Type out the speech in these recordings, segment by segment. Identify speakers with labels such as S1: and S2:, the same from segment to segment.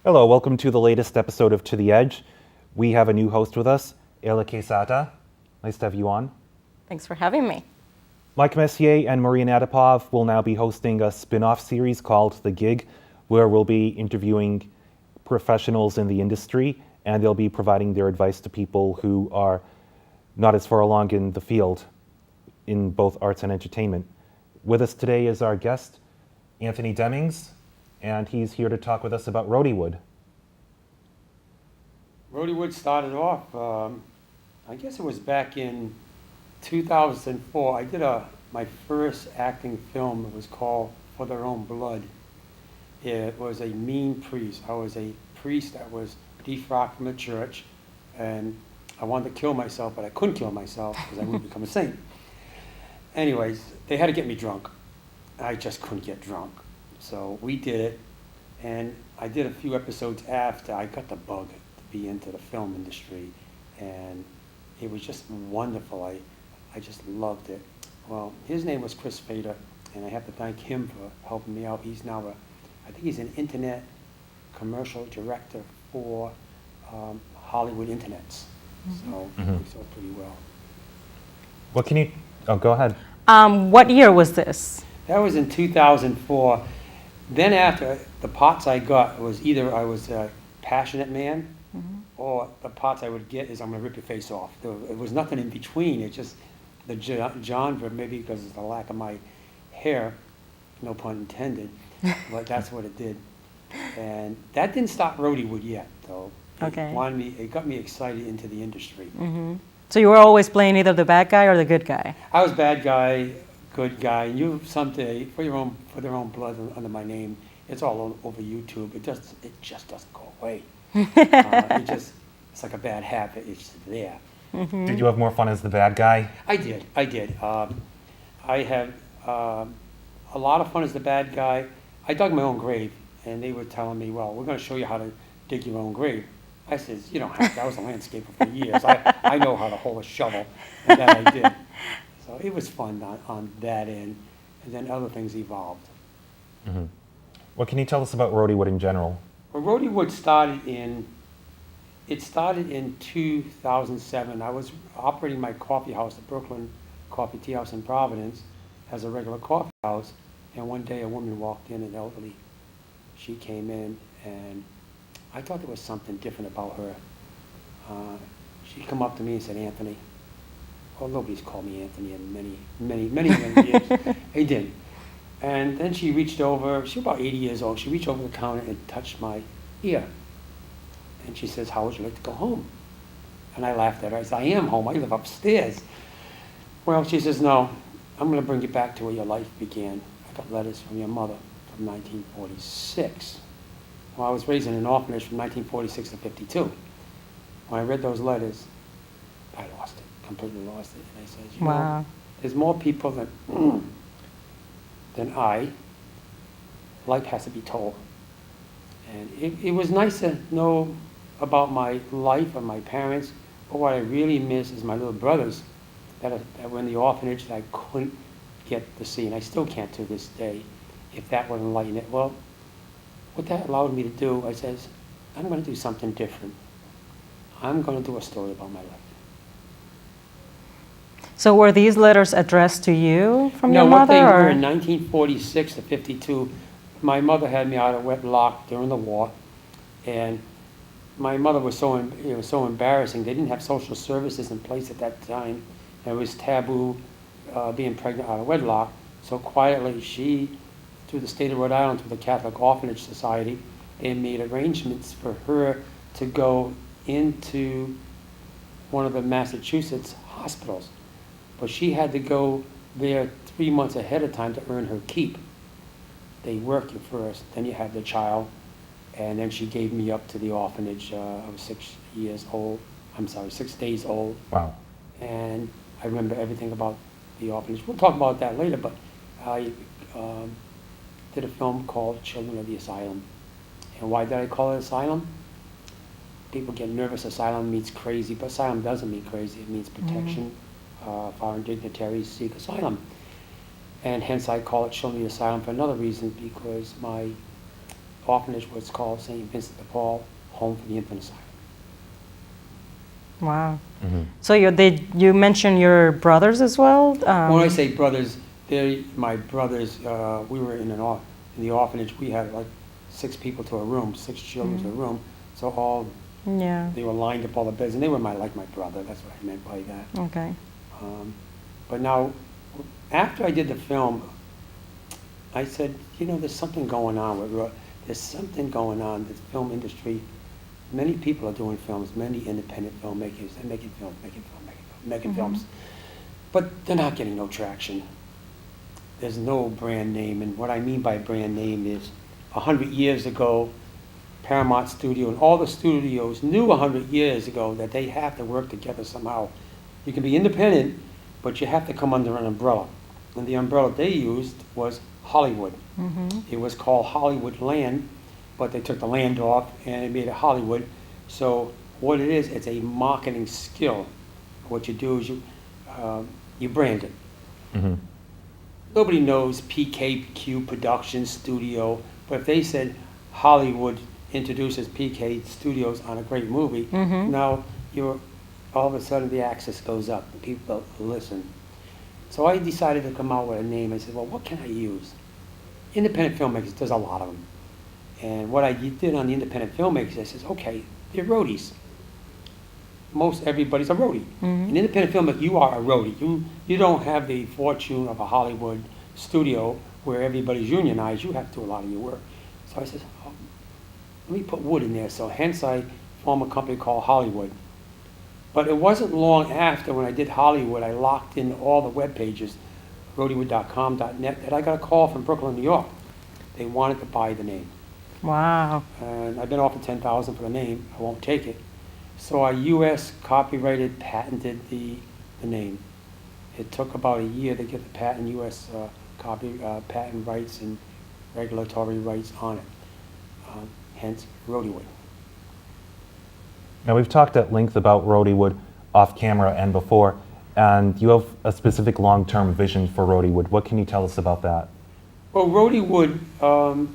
S1: Hello, welcome to the latest episode of To the Edge. We have a new host with us, Ela Quesada. Nice to have you on.
S2: Thanks for having me.
S1: Mike Messier and Maria Nadapov will now be hosting a spin-off series called The Gig, where we'll be interviewing professionals in the industry, and they'll be providing their advice to people who are not as far along in the field in both arts and entertainment. With us today is our guest, Anthony Demings, and he's here to talk with us about Rhodywood.
S3: Rhodywood started off, I guess it was back in 2004. I did my first acting film. It was called For Their Own Blood. It was a mean priest. I was a priest that was defrocked from the church, and I wanted to kill myself, but I couldn't kill myself because I wouldn't become a saint. Anyways, they had to get me drunk. I just couldn't get drunk. So we did it, and I did a few episodes after I got the bug to be into the film industry, and it was just wonderful. I just loved it. Well, his name was Chris Fader, and I have to thank him for helping me out. He's now I think he's an internet commercial director for Hollywood Internets. So he's all pretty well.
S1: What can you, go ahead.
S2: What year was this?
S3: That was in 2004. Then after, the parts I got was either I was a passionate man, or the parts I would get is I'm going to rip your face off. It was nothing in between. It just, the genre, maybe because of the lack of my hair, no pun intended, but that's what it did. And that didn't stop Rhodywood yet, though.
S2: Okay.
S3: It got me excited into the industry.
S2: So you were always playing either the bad guy or the good guy?
S3: I was bad guy, good guy. You someday For Their Own Blood under my name. It's all over YouTube. It just doesn't go away. It's like a bad habit. It's just there.
S1: Did you have more fun as the bad guy?
S3: I did. I had a lot of fun as the bad guy. I dug my own grave, and they were telling me, "Well, we're going to show you how to dig your own grave." I says, "You don't have to. I was a landscaper for years. I know how to hold a shovel," and that I did. So it was fun on that end, and then other things evolved.
S1: What can you tell us about Rhodywood in general?
S3: Well, Rhodywood started in 2007. I was operating my coffee house, the Brooklyn Coffee Tea House in Providence, as a regular coffee house, and one day a woman walked in, an elderly. She came in, and I thought there was something different about her. She come up to me and said, "Anthony." Well, nobody's called me Anthony in many years. They did. And then she reached over, she was about 80 years old, she reached over the counter and touched my ear. And she says, "How would you like to go home?" And I laughed at her. I said, "I am home, I live upstairs." Well, she says, "No, I'm going to bring you back to where your life began. I got letters from your mother from 1946. Well, I was raised in an orphanage from 1946 to 52. When I read those letters, I lost it, completely lost it. And I said, you know, there's more people than I. Life has to be told. And it was nice to know about my life and my parents, but what I really miss is my little brothers that were in the orphanage that I couldn't get to see, and I still can't to this day, if that would enlighten it. Well, what that allowed me to do, I says, I'm going to do something different. I'm going to do a story about my life.
S2: So were these letters addressed to you from your mother?
S3: No, what they
S2: or?
S3: were in 1946 to 52, my mother had me out of wedlock during the war, and my mother was so embarrassing. They didn't have social services in place at that time. It was taboo being pregnant out of wedlock. So quietly, she, through the state of Rhode Island, through the Catholic Orphanage Society, they made arrangements for her to go into one of the Massachusetts hospitals. But she had to go there 3 months ahead of time to earn her keep. They work you first, then you have the child, and then she gave me up to the orphanage. I was 6 days old.
S1: Wow.
S3: And I remember everything about the orphanage. We'll talk about that later, but I did a film called Children of the Asylum. And why did I call it Asylum? People get nervous. Asylum means crazy, but asylum doesn't mean crazy. It means protection. Foreign dignitaries seek asylum. And hence I call it Children's Asylum for another reason, because my orphanage was called St. Vincent de Paul, Home for the Infant Asylum.
S2: Wow. So you mentioned your brothers as well?
S3: When I say brothers, they're my brothers. We were in the orphanage. We had like 6 people to a room, 6 children to a room. So
S2: Yeah.
S3: they were lined up all the beds, and they were like my brother. That's what I meant by that.
S2: Okay.
S3: But now, after I did the film, I said, there's something going on with there's something going on. The film industry. Many people are doing films. Many independent filmmakers. They're making films, making films, but they're not getting no traction. There's no brand name, and what I mean by brand name is 100 years ago, Paramount Studio and all the studios knew 100 years ago that they have to work together somehow. You can be independent, but you have to come under an umbrella. And the umbrella they used was Hollywood. It was called Hollywood Land, but they took the land off and it made it Hollywood. So what it is, it's a marketing skill. What you do is you brand it. Nobody knows PKQ Production Studio, but if they said Hollywood introduces PK Studios on a great movie, now all of a sudden the access goes up, and people listen. So I decided to come out with a name. I said, well, what can I use? Independent filmmakers, there's a lot of them. And what I did on the independent filmmakers, I said, okay, they're roadies. Most everybody's a roadie. An independent filmmaker, you are a roadie. You don't have the fortune of a Hollywood studio where everybody's unionized. You have to do a lot of your work. So I said, let me put wood in there. So hence I formed a company called Hollywood. But it wasn't long after when I did Hollywood, I locked in all the web pages, Rhodywood.com, .net, that I got a call from Brooklyn, New York. They wanted to buy the name.
S2: Wow.
S3: And I've been offered $10,000 for the name. I won't take it. So I U.S. copyrighted, patented the name. It took about a year to get the patent, U.S. Patent rights and regulatory rights on it. Hence, Rhodywood.
S1: Now, we've talked at length about Rhodywood off camera and before, and you have a specific long-term vision for Rhodywood. What can you tell us about that?
S3: Well, Rhodywood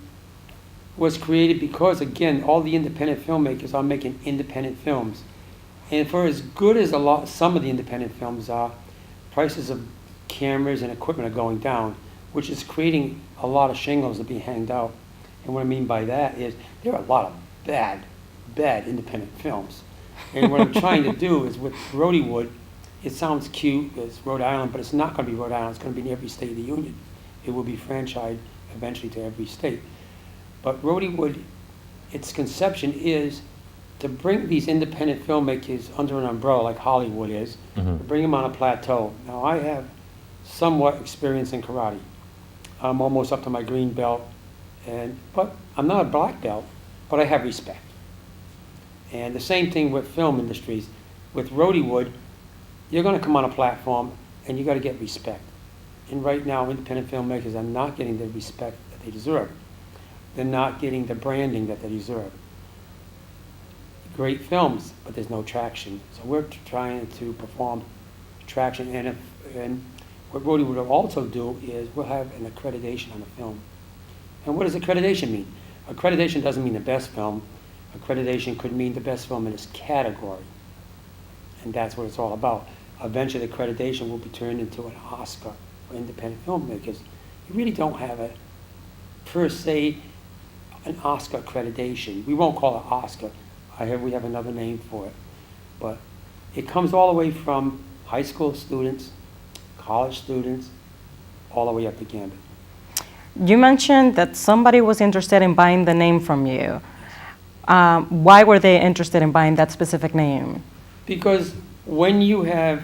S3: was created because, again, all the independent filmmakers are making independent films. And for as good as some of the independent films are, prices of cameras and equipment are going down, which is creating a lot of shingles to be hanged out. And what I mean by that is there are a lot of bad independent films. And what I'm trying to do is with Rhodywood, it sounds cute, it's Rhode Island, but it's not going to be Rhode Island, it's going to be in every state of the union. It will be franchised eventually to every state. But Rhodywood, its conception is to bring these independent filmmakers under an umbrella like Hollywood is, to bring them on a plateau. Now I have somewhat experience in karate. I'm almost up to my green belt, but I'm not a black belt, but I have respect. And the same thing with film industries. With Rhodywood, you're going to come on a platform and you got to get respect. And right now, independent filmmakers are not getting the respect that they deserve. They're not getting the branding that they deserve. Great films, but there's no traction. So we're trying to perform traction. And what Rhodywood will also do is we'll have an accreditation on the film. And what does accreditation mean? Accreditation doesn't mean the best film. Accreditation could mean the best film in its category. And that's what it's all about. Eventually, the accreditation will be turned into an Oscar for independent filmmakers. You really don't have per se, an Oscar accreditation. We won't call it Oscar. We have another name for it. But it comes all the way from high school students, college students, all the way up to Gambit.
S2: You mentioned that somebody was interested in buying the name from you. Why were they interested in buying that specific name?
S3: Because when you have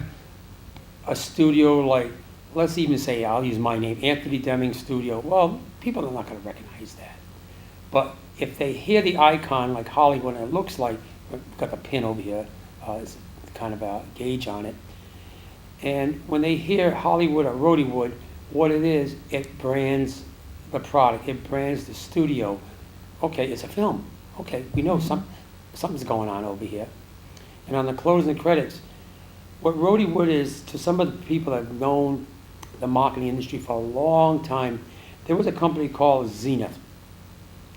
S3: a studio like, let's even say, I'll use my name, Anthony Deming Studio, well, people are not going to recognize that. But if they hear the icon like Hollywood, and it looks like, we've got the pin over here, it's kind of a gauge on it. And when they hear Hollywood or Rhodywood, what it is, it brands the product, it brands the studio. Okay, it's a film. Okay, we know something's going on over here. And on the closing credits, what Rhodywood is, to some of the people that have known the marketing industry for a long time. There was a company called Zenith.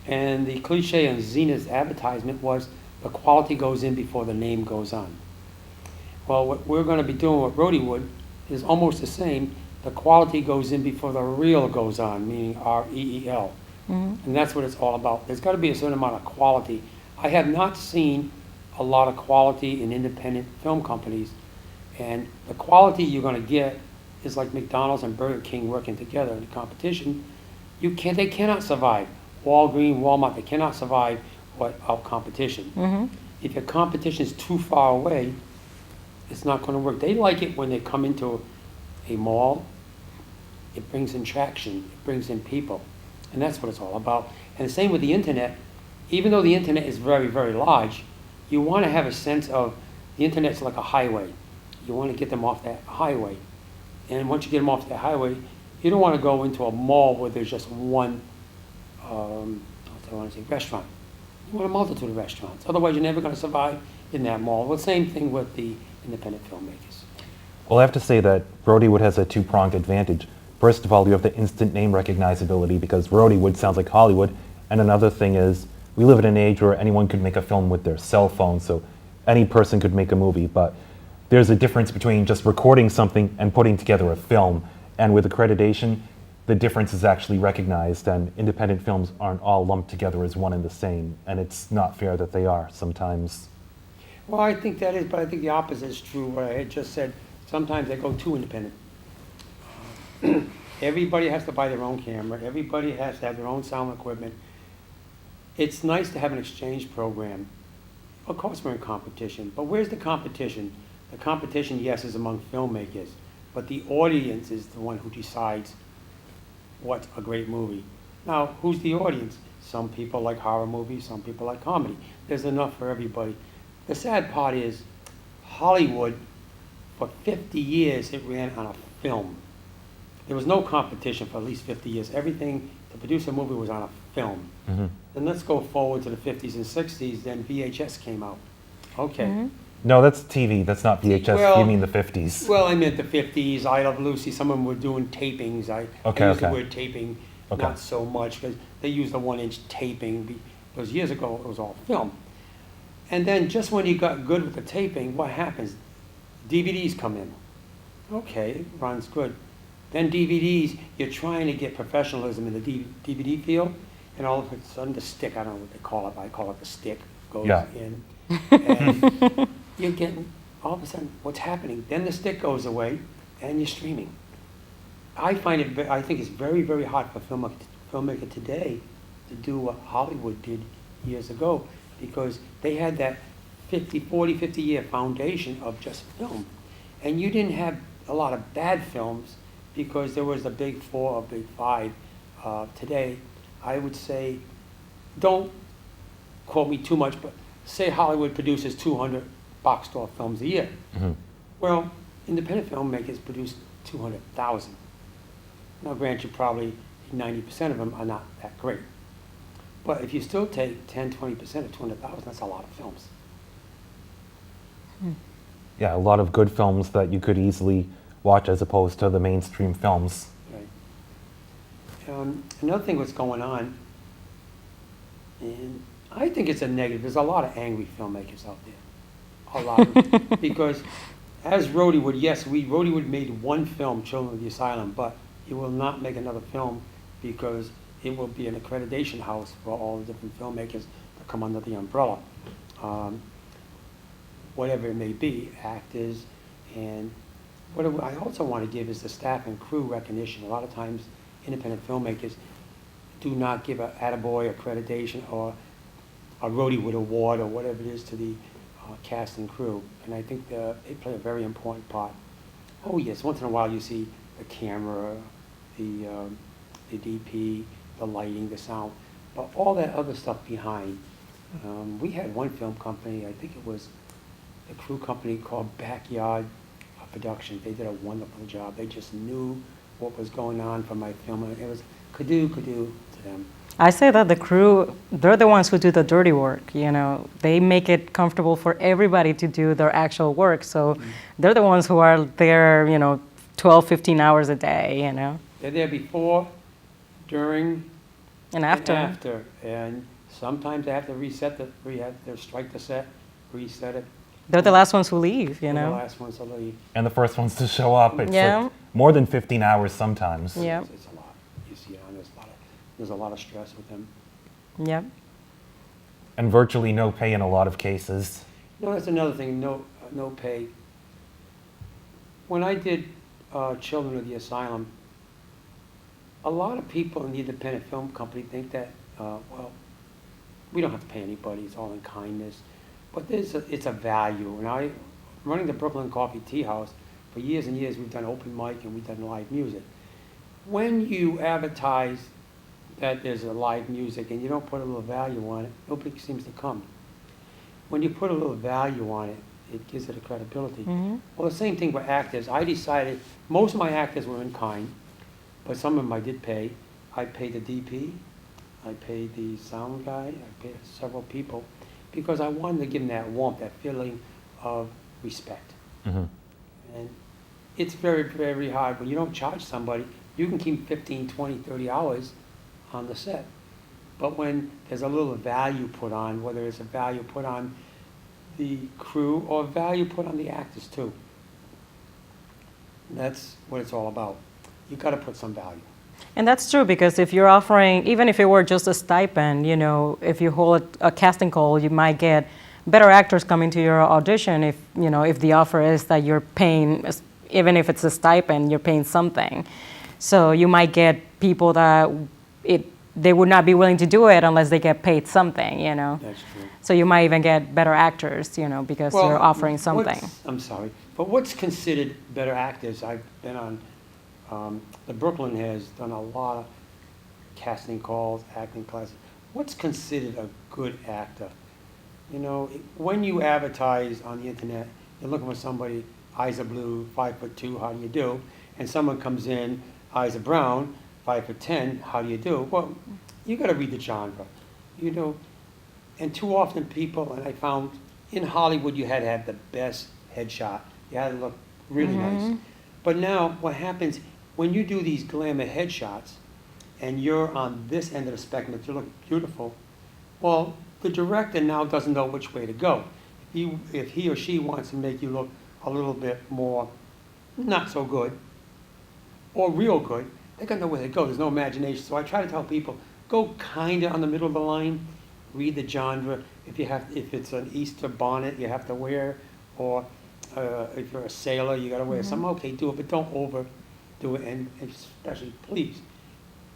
S3: And the cliche on Zenith's advertisement was the quality goes in before the name goes on. Well, what we're going to be doing with Rhodywood is almost the same. The quality goes in before the real goes on, meaning R-E-E-L. And that's what it's all about. There's got to be a certain amount of quality. I have not seen a lot of quality in independent film companies. And the quality you're going to get is like McDonald's and Burger King working together in competition. They cannot survive. Walgreens, Walmart, they cannot survive without competition. If your competition is too far away, it's not going to work. They like it when they come into a mall. It brings in traction. It brings in people. And that's what it's all about. And the same with the internet. Even though the internet is very, very large, you want to have a sense of the internet's like a highway. You want to get them off that highway. And once you get them off that highway, you don't want to go into a mall where there's just one restaurant. You want a multitude of restaurants. Otherwise, you're never going to survive in that mall. Well, same thing with the independent filmmakers.
S1: Well, I have to say that Rhodywood has a two-pronged advantage. First of all, you have the instant name recognizability because Rhodywood sounds like Hollywood. And another thing is, we live in an age where anyone could make a film with their cell phone, so any person could make a movie. But there's a difference between just recording something and putting together a film. And with accreditation, the difference is actually recognized, and independent films aren't all lumped together as one and the same. And it's not fair that they are sometimes.
S3: Well, I think that is, but I think the opposite is true. What I had just said, sometimes they go too independent. Everybody has to buy their own camera. Everybody has to have their own sound equipment. It's nice to have an exchange program. Of course, we're in competition, but where's the competition? The competition, yes, is among filmmakers, but the audience is the one who decides what's a great movie. Now, who's the audience? Some people like horror movies, some people like comedy. There's enough for everybody. The sad part is, Hollywood, for 50 years, it ran on a film. There was no competition for at least 50 years. Everything to produce a movie was on a film. Then let's go forward to the 50s and 60s, then VHS came out. Okay.
S1: No, that's TV, that's not VHS.
S3: Well,
S1: you mean the 50s.
S3: Well, I meant the 50s, I Love Lucy. Some of them were doing tapings. I use the word taping, not so much, because they used the 1-inch taping. Because years ago, it was all film. And then just when you got good with the taping, what happens? DVDs come in. Okay, it runs good. Then DVDs, you're trying to get professionalism in the DVD field, and all of a sudden the stick, I don't know what they call it, but I call it the stick, goes in. And you're getting, all of a sudden, what's happening? Then the stick goes away, and you're streaming. I think it's very, very hard for a filmmaker today to do what Hollywood did years ago, because they had that 50-year foundation of just film. And you didn't have a lot of bad films because there was the big four or big five. Today, I would say, don't quote me too much, but say Hollywood produces 200 box store films a year. Well, independent filmmakers produce 200,000. Now, granted, probably 90% of them are not that great. But if you still take 10-20% of 200,000, that's a lot of films.
S1: Yeah, a lot of good films that you could easily watch as opposed to the mainstream films.
S3: Right. Another thing that's going on, and I think it's a negative, there's a lot of angry filmmakers out there. A lot. Because as Rhodywood, yes, Rhodywood made one film, Children of the Asylum, but it will not make another film because it will be an accreditation house for all the different filmmakers that come under the umbrella. Whatever it may be, actors, and what I also want to give is the staff and crew recognition. A lot of times, independent filmmakers do not give an attaboy accreditation or a Rhodywood award or whatever it is to the cast and crew, and I think they play a very important part. Oh yes, once in a while you see the camera, the DP, the lighting, the sound, but all that other stuff behind. We had one film company, I think it was a crew company called Backyard Production. They did a wonderful job. They just knew what was going on for my film, and it was kudu to them.
S2: I say that the crew, they're the ones who do the dirty work, you know. They make it comfortable for everybody to do their actual work. So they're the ones who are there, you know, 12, 15 hours a day, you know,
S3: They're there before, during,
S2: and
S3: and
S2: after.
S3: after. And sometimes they have to strike the set, reset it.
S2: They're the last ones who leave, you
S3: They're the
S2: know.
S3: last ones to leave.
S1: And the first ones to show up. It's
S2: Yeah.
S1: like more than 15 hours sometimes.
S2: Yeah.
S3: It's a lot. You see, there's a lot of stress with them.
S2: Yep.
S1: And virtually no pay in a lot of cases.
S3: No, that's another thing, no pay. When I did Children of the Asylum, a lot of people in the independent film company think that, well, we don't have to pay anybody, it's all in kindness. But it's a value. And running the Brooklyn Coffee Tea House, for years and years, we've done open mic and we've done live music. When you advertise that there's a live music and you don't put a little value on it, nobody seems to come. When you put a little value on it, it gives it a credibility.
S2: Mm-hmm.
S3: Well, the same thing with actors. I decided, most of my actors were in kind, but some of them I did pay. I paid the DP, I paid the sound guy, I paid several people, because I wanted to give them that warmth, that feeling of respect.
S1: Mm-hmm.
S3: And it's very, very hard. When you don't charge somebody, you can keep 15, 20, 30 hours on the set. But when there's a little value put on, whether it's a value put on the crew or value put on the actors too, that's what it's all about. You got to put some value.
S2: And that's true, because if you're offering, even if it were just a stipend, you know, if you hold a casting call, you might get better actors coming to your audition if, you know, if the offer is that you're paying, even if it's a stipend, you're paying something. So you might get people that they would not be willing to do it unless they get paid something, you know.
S3: That's true.
S2: So you might even get better actors, you know, because you're offering something.
S3: I'm sorry, but what's considered better actors? I've been on, the Brooklyn has done a lot of casting calls, acting classes. What's considered a good actor? You know, when you advertise on the internet, you're looking for somebody, eyes are blue, 5'2", how do you do? And someone comes in, eyes are brown, 5'10", how do you do? Well, you got to read the genre, you know. And too often people, and I found in Hollywood you had to have the best headshot. You had to look really nice. But now what happens when you do these glamour headshots and you're on this end of the spectrum, that you look beautiful, well, the director now doesn't know which way to go. If he or she wants to make you look a little bit more not so good or real good, they got to know where to go. There's no imagination. So I try to tell people, go kind of on the middle of the line, read the genre. If it's an Easter bonnet you have to wear, or if you're a sailor, you got to wear something. Okay, do it, but don't overdo it, and especially, please,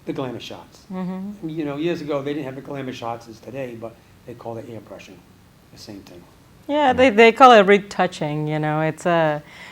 S3: the glamour shots. You know, years ago they didn't have the glamour shots as today, but they called it airbrushing, the same thing.
S2: Yeah, they call it retouching, you know. It's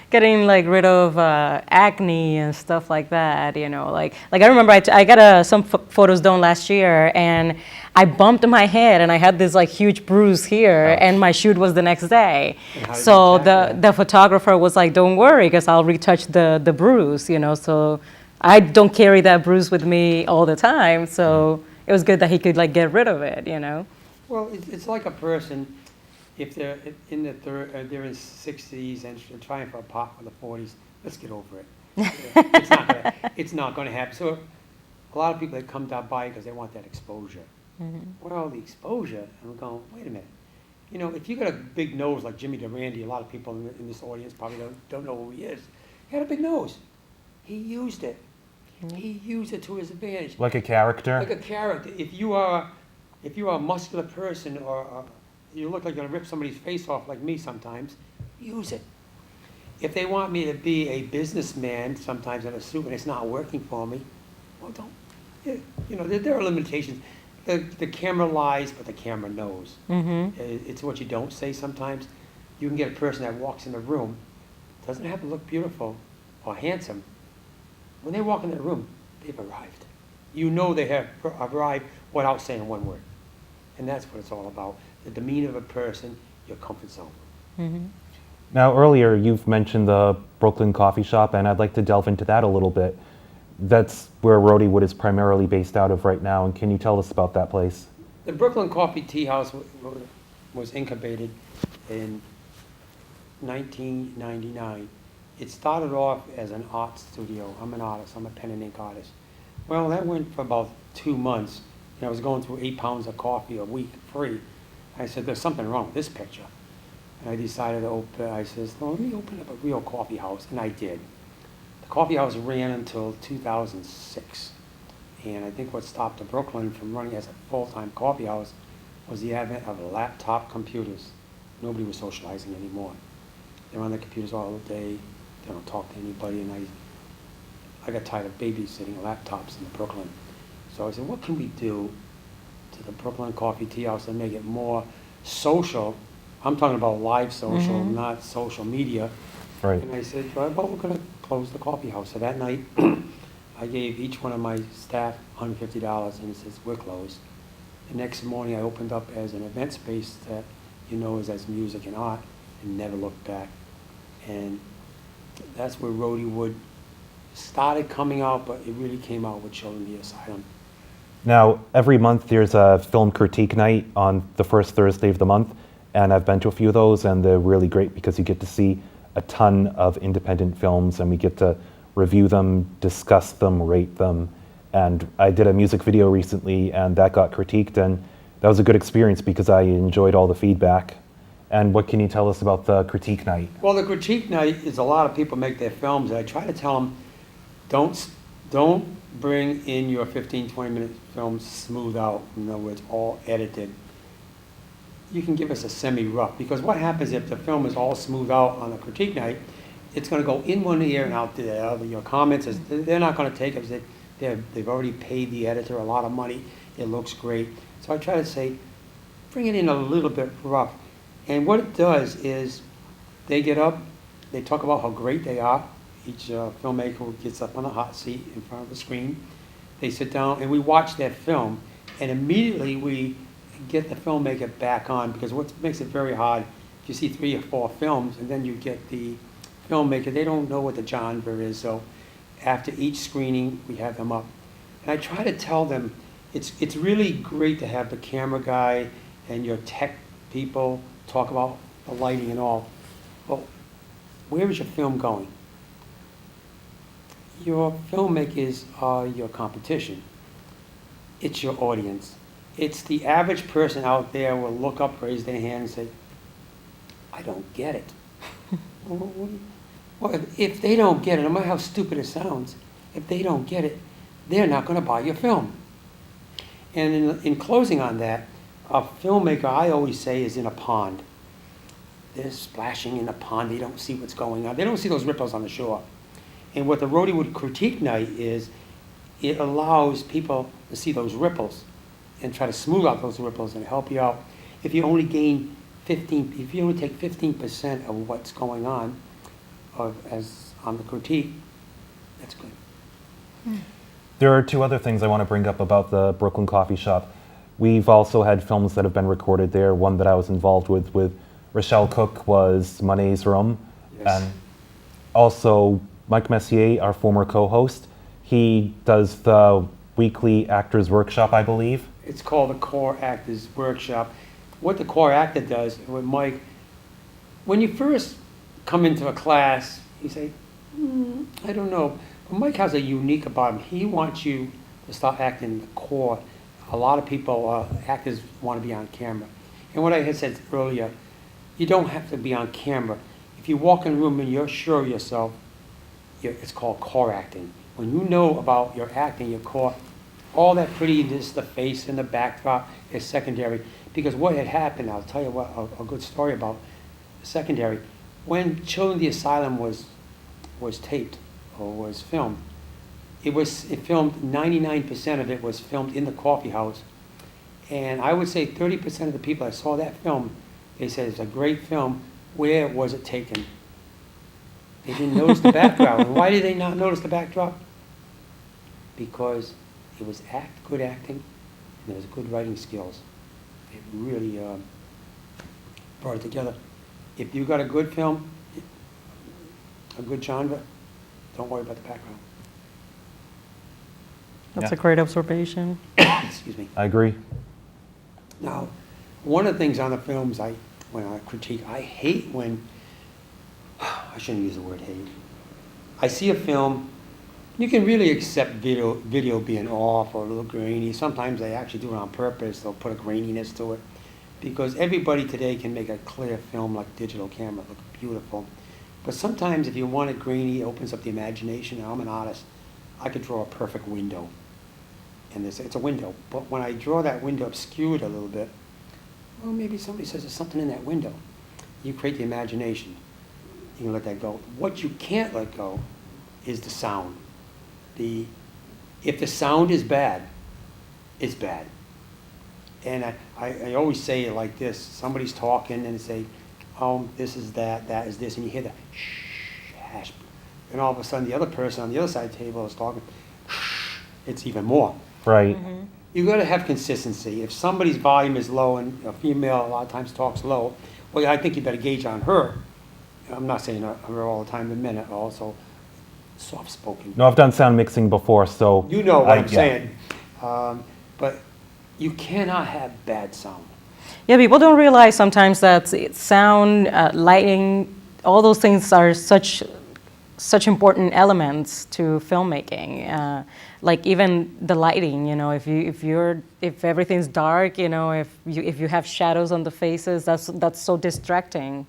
S2: getting like rid of acne and stuff like that, you know. Like I remember I got some photos done last year, and I bumped my head, and I had this like huge bruise here,
S1: Ouch.
S2: and my shoot was the next day.
S3: And how did
S2: So
S3: you tackle
S2: the photographer was like, "Don't worry, because I'll retouch the bruise," you know. So I don't carry that bruise with me all the time, so it was good that he could like get rid of it, you know.
S3: Well, it's like a person, if they're in the they're in 60s and they're trying for a pot for the 40s, let's get over it. It's not going to happen. So a lot of people that come down by because they want that exposure. Well, the exposure, and we're going, wait a minute. You know, if you got a big nose like Jimmy Durante, a lot of people in this audience probably don't know who he is. He had a big nose. He used it. He used it to his advantage.
S1: Like a character?
S3: Like a character. If you are a muscular person, or you look like you're gonna rip somebody's face off like me sometimes, use it. If they want me to be a businessman sometimes in a suit and it's not working for me, well, don't. You know, there are limitations. The camera lies, but the camera knows. It's what you don't say sometimes. You can get a person that walks in the room, doesn't have to look beautiful or handsome. When they walk in the room, they've arrived. You know they have arrived without saying one word. And that's what it's all about. The demeanor of a person, your comfort zone.
S1: Now, earlier you've mentioned the Brooklyn coffee shop, and I'd like to delve into that a little bit. That's where Rhodywood is primarily based out of right now, and can you tell us about that place?
S3: The Brooklyn Coffee Tea House was incubated in 1999, It started off as an art studio. I'm an artist. I'm a pen and ink artist. Well, that went for about 2 months, and I was going through 8 pounds of coffee a week free. I said, there's something wrong with this picture. And I decided to open, I said, well, let me open up a real coffee house, and I did. The coffee house ran until 2006. And I think what stopped the Brooklyn from running as a full-time coffee house was the advent of laptop computers. Nobody was socializing anymore. They're on their computers all day. They don't talk to anybody, and I got tired of babysitting laptops in the Brooklyn. So I said, what can we do to the Brooklyn Coffee Tea House and make it more social? I'm talking about live social, not social media.
S1: Right.
S3: And I said, well, we're going to close the coffee house. So that night, I gave each one of my staff $150, and it says, we're closed. The next morning, I opened up as an event space that is as music and art, and never looked back. And that's where Rhodywood started coming out, but it really came out with Children of the Asylum.
S1: Now, every month there's a film critique night on the first Thursday of the month, and I've been to a few of those, and they're really great because you get to see a ton of independent films, and we get to review them, discuss them, rate them. And I did a music video recently, and that got critiqued, and that was a good experience because I enjoyed all the feedback. And what can you tell us about the critique night?
S3: Well, the critique night is a lot of people make their films, and I try to tell them, don't bring in your 15, 20-minute films smooth out, in other words, all edited. You can give us a semi-rough, because what happens if the film is all smooth out on the critique night, it's going to go in one ear and out the other. Your comments, they're not going to take it. They've already paid the editor a lot of money. It looks great. So I try to say, bring it in a little bit rough. And what it does is they get up, they talk about how great they are. Each filmmaker gets up on a hot seat in front of the screen. They sit down and we watch their film, and immediately we get the filmmaker back on, because what makes it very hard, if you see 3 or 4 films and then you get the filmmaker, they don't know what the genre is. So after each screening, we have them up. And I try to tell them, it's really great to have the camera guy and your tech people talk about the lighting and all. Well, where is your film going? Your filmmakers are your competition. It's your audience. It's the average person out there will look up, raise their hand, and say, I don't get it. Well, if they don't get it, no matter how stupid it sounds, if they don't get it, they're not going to buy your film. And in closing on that, a filmmaker, I always say, is in a pond. They're splashing in a pond. They don't see what's going on. They don't see those ripples on the shore. And what the Rhodywood Critique Night is, it allows people to see those ripples and try to smooth out those ripples and help you out. If you only take 15% of what's going on as on the critique, that's good.
S1: There are 2 other things I want to bring up about the Brooklyn Coffee Shop. We've also had films that have been recorded there. One that I was involved with Rochelle Cook was Monet's Room.
S3: Yes.
S1: And also Mike Messier, our former co-host, he does the weekly Actors Workshop, I believe.
S3: It's called the Core Actors Workshop. What the core actor does with Mike, when you first come into a class, you say, I don't know. But Mike has a unique about him. He wants you to start acting in the core. A lot of people, actors, want to be on camera. And what I had said earlier, you don't have to be on camera. If you walk in a room and you're sure of yourself, it's called core acting. When you know about your acting, your core, all that prettiness, the face and the backdrop is secondary. Because what had happened, I'll tell you what, a good story about secondary. When Children of the Asylum was taped or was filmed, it filmed, 99% of it was filmed in the coffee house. And I would say 30% of the people that saw that film, they said it's a great film. Where was it taken? They didn't notice the background. And why did they not notice the backdrop? Because it was good acting, and there was good writing skills. It really brought it together. If you got a good film, a good genre, don't worry about the background.
S2: That's
S1: Yeah.
S2: a great observation.
S3: Excuse me.
S1: I agree.
S3: Now, one of the things on the films when I critique, I hate when, I shouldn't use the word hate. I see a film, you can really accept video being off or a little grainy. Sometimes they actually do it on purpose. They'll put a graininess to it. Because everybody today can make a clear film like digital camera look beautiful. But sometimes if you want it grainy, it opens up the imagination. Now, I'm an artist. I could draw a perfect window. And it's a window. But when I draw that window obscured a little bit, well, maybe somebody says there's something in that window. You create the imagination. You can let that go. What you can't let go is the sound. If the sound is bad, it's bad. And I always say it like this. Somebody's talking and they say, oh, this is that, that is this, and you hear the shh, hash. And all of a sudden the other person on the other side of the table is talking, shh, it's even more.
S1: Right.
S3: You got to have consistency. If somebody's volume is low and a female a lot of times talks low, well, I think you better gauge on her. I'm not saying her all the time, the men are also soft-spoken.
S1: No, I've done sound mixing before, so
S3: You know what I'm
S1: yeah.
S3: saying. But you cannot have bad sound.
S2: Yeah, people don't realize sometimes that sound, lighting, all those things are such important elements to filmmaking. Like even the lighting, you know, if everything's dark, you know, if you have shadows on the faces, that's so distracting.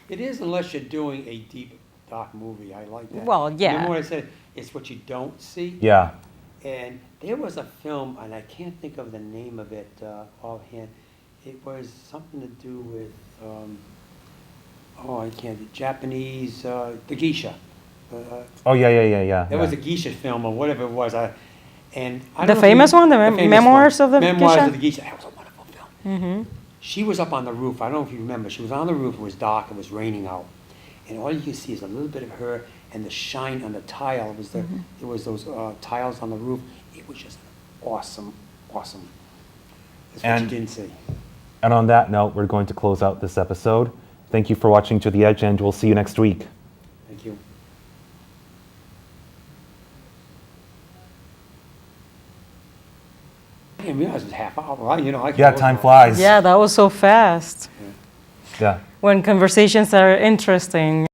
S3: It is unless you're doing a deep, dark movie. I like that.
S2: Well, yeah.
S3: Remember what I said? It's what you don't see.
S1: Yeah.
S3: And there was a film, and I can't think of the name of it offhand. It was something to do with, Japanese, the geisha.
S1: Oh, yeah.
S3: There was a geisha film or whatever it was. I don't
S2: The
S3: know if
S2: famous one, the
S3: famous
S2: Memoirs of the
S3: Memoirs
S2: Geisha?
S3: of the Geisha. That was a wonderful film. She was up on the roof. I don't know if you remember. She was on the roof. It was dark. It was raining out. And all you can see is a little bit of her and the shine on the tile. It was those tiles on the roof. It was just awesome. That's what you
S1: And-
S3: didn't see.
S1: And on that note, we're going to close out this episode. Thank you for watching To the Edge, and we'll see you next week.
S3: Thank you. I didn't realize it was half hour. I could
S1: Yeah,
S3: go
S1: time
S3: on.
S1: flies.
S2: Yeah, that was so fast.
S1: Yeah.
S2: When conversations are interesting.